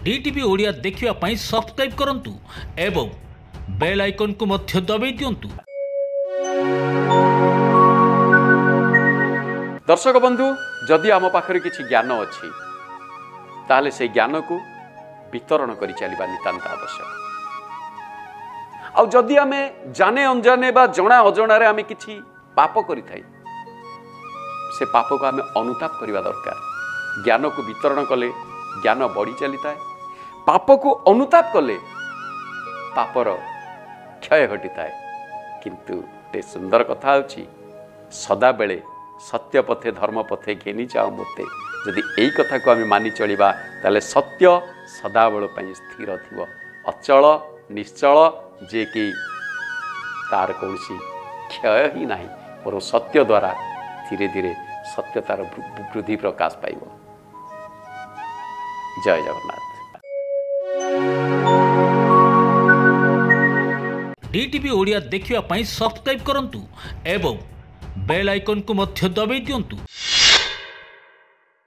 DTV Odia देखिवा पाई subscribe करंतु एवं bell icon को मध्य दबाई दियंतु। दर्शक बंधु, जदि आम पाखरे किछि ज्ञान अछि ताहले से ज्ञान को वितरण करि चलिबा नितांत आवश्यक। आ जदि आमे जाने अनजाने बा जना अजना रे आमे किछि पाप करि थाई से पाप को आमे अनुताप करबा दरकार। ज्ञान को वितरण कले ज्ञान बढ़ी चली थाए, पाप को अनुताप कले पापर क्षय घटी थाए। किंतु ते सुंदर कथा होछि सदा बेले सत्य पथे धर्म पथे घेनी जाओ मते। यदि यही कथा को आम मानि चलिबा ताले सत्य सदाबेल पई स्थिर थिबो, अचल निश्चल, जे कि तार कौनसी क्षय ही नहीं, और सत्य द्वारा धीरे धीरे सत्यतार वृद्धि प्रकाश पाइब। जय जगन्नाथ। डीटीवी ओडिया देखिवा पाई सब्सक्राइब करंतु एवं बेल आइकन को मध्य दबाई दियंतु।